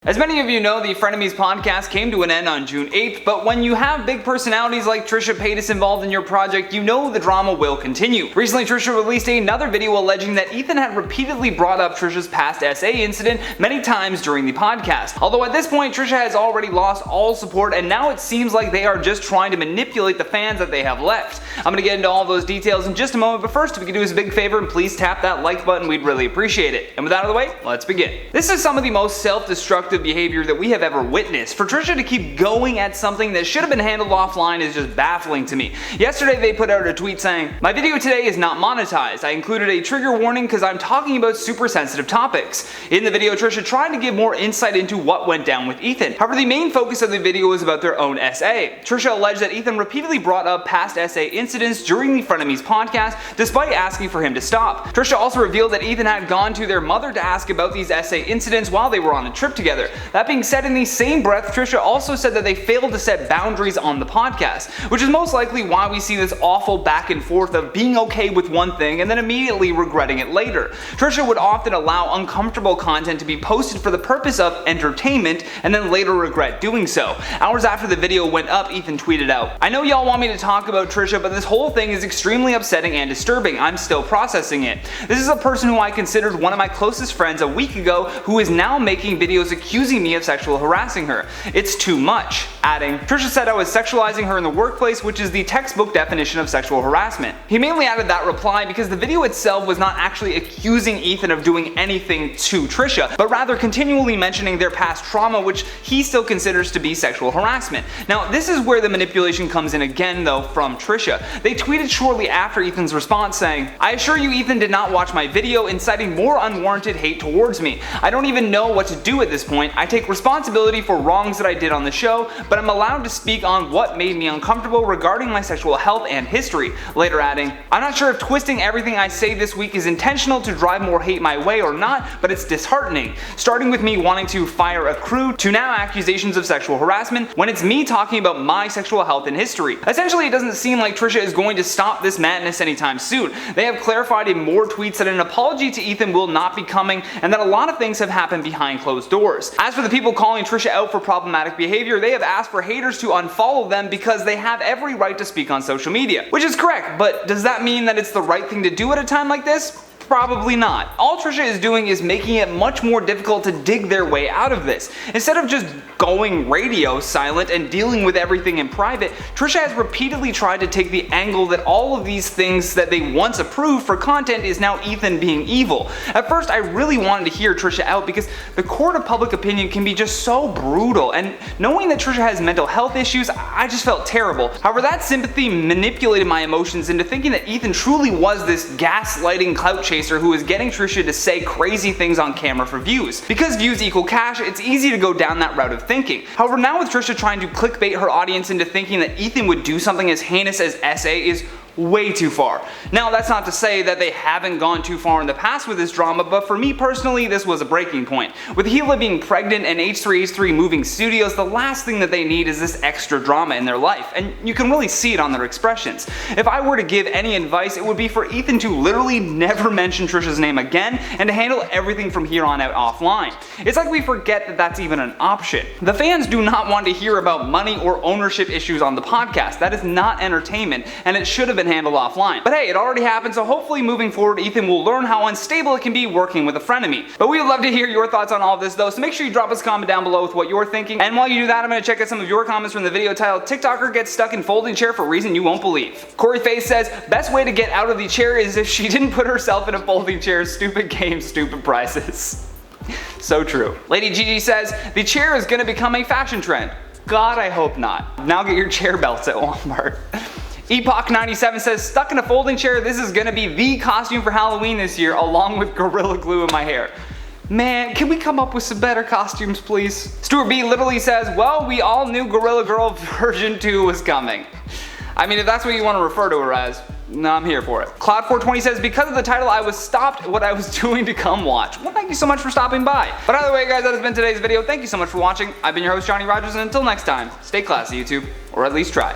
As many of you know, the Frenemies podcast came to an end on June 8th, but when you have big personalities like Trisha Paytas involved in your project, you know the drama will continue. Recently, Trisha released another video alleging that Ethan had repeatedly brought up Trisha's past SA incident many times during the podcast. Although at this point, Trisha has already lost all support, and now it seems like they are just trying to manipulate the fans that they have left. I'm gonna get into all those details in just a moment, but first, if you could do us a big favor and please tap that like button, we'd really appreciate it. And with that out of the way, let's begin. This is some of the most self-destructive behavior that we have ever witnessed. For Trisha to keep going at something that should have been handled offline is just baffling to me. Yesterday they put out a tweet saying, "My video today is not monetized. I included a trigger warning because I'm talking about super sensitive topics." In the video, Trisha tried to give more insight into what went down with Ethan. However, the main focus of the video was about their own SA. Trisha alleged that Ethan repeatedly brought up past SA incidents during the Frenemies podcast, despite asking for him to stop. Trisha also revealed that Ethan had gone to their mother to ask about these SA incidents while they were on a trip together. That being said, in the same breath, Trisha also said that they failed to set boundaries on the podcast, which is most likely why we see this awful back and forth of being okay with one thing and then immediately regretting it later. Trisha would often allow uncomfortable content to be posted for the purpose of entertainment and then later regret doing so. Hours after the video went up, Ethan tweeted out, "I know y'all want me to talk about Trisha, but this whole thing is extremely upsetting and disturbing. I'm still processing it. This is a person who I considered one of my closest friends a week ago who is now making videos accusing me of sexual harassing her. It's too much." Adding, "Trisha said I was sexualizing her in the workplace, which is the textbook definition of sexual harassment." He mainly added that reply because the video itself was not actually accusing Ethan of doing anything to Trisha, but rather continually mentioning their past trauma, which he still considers to be sexual harassment. Now, this is where the manipulation comes in again though from Trisha. They tweeted shortly after Ethan's response saying, "I assure you Ethan did not watch my video, inciting more unwarranted hate towards me. I don't even know what to do at this point. I take responsibility for wrongs that I did on the show, but I'm allowed to speak on what made me uncomfortable regarding my sexual health and history." Later adding, "I'm not sure if twisting everything I say this week is intentional to drive more hate my way or not, but it's disheartening. Starting with me wanting to fire a crew to now accusations of sexual harassment when it's me talking about my sexual health and history." Essentially, it doesn't seem like Trisha is going to stop this madness anytime soon. They have clarified in more tweets that an apology to Ethan will not be coming and that a lot of things have happened behind closed doors. As for the people calling Trisha out for problematic behavior, they have asked for haters to unfollow them because they have every right to speak on social media. Which is correct, but does that mean that it's the right thing to do at a time like this? Probably not. All Trisha is doing is making it much more difficult to dig their way out of this. Instead of just going radio silent and dealing with everything in private, Trisha has repeatedly tried to take the angle that all of these things that they once approved for content is now Ethan being evil. At first, I really wanted to hear Trisha out because the court of public opinion can be just so brutal, and knowing that Trisha has mental health issues, I just felt terrible. However, that sympathy manipulated my emotions into thinking that Ethan truly was this gaslighting clout chaser who is getting Trisha to say crazy things on camera for views. Because views equal cash, it's easy to go down that route of thinking. However, now with Trisha trying to clickbait her audience into thinking that Ethan would do something as heinous as SA is way too far. Now, that's not to say that they haven't gone too far in the past with this drama, but for me personally, this was a breaking point. With Hila being pregnant and H3H3 moving studios, the last thing that they need is this extra drama in their life, and you can really see it on their expressions. If I were to give any advice, it would be for Ethan to literally never mention Trisha's name again and to handle everything from here on out offline. It's like we forget that that's even an option. The fans do not want to hear about money or ownership issues on the podcast. That is not entertainment, and it should have been handled offline. But hey, it already happened, so hopefully moving forward, Ethan will learn how unstable it can be working with a frenemy. But we would love to hear your thoughts on all of this though, so make sure you drop us a comment down below with what you're thinking. And while you do that, I'm going to check out some of your comments from the video titled "TikToker Gets Stuck in Folding Chair for Reason You Won't Believe." Corey Face says, "Best way to get out of the chair is if she didn't put herself in a folding chair. Stupid game, stupid prices." So true. Lady Gigi says, "The chair is going to become a fashion trend." God, I hope not. Now get your chair belts at Walmart. Epoch97 says, "Stuck in a folding chair, this is gonna be the costume for Halloween this year, along with Gorilla Glue in my hair." Man, can we come up with some better costumes, please? Stuart B literally says, "Well, we all knew Gorilla Girl version 2 was coming." I mean, if that's what you want to refer to her as, no, I'm here for it. Cloud420 says, "Because of the title, I was stopped what I was doing to come watch." Well, thank you so much for stopping by. But either way, guys, that has been today's video. Thank you so much for watching. I've been your host, Johnny Rogers, and until next time, stay classy, YouTube, or at least try.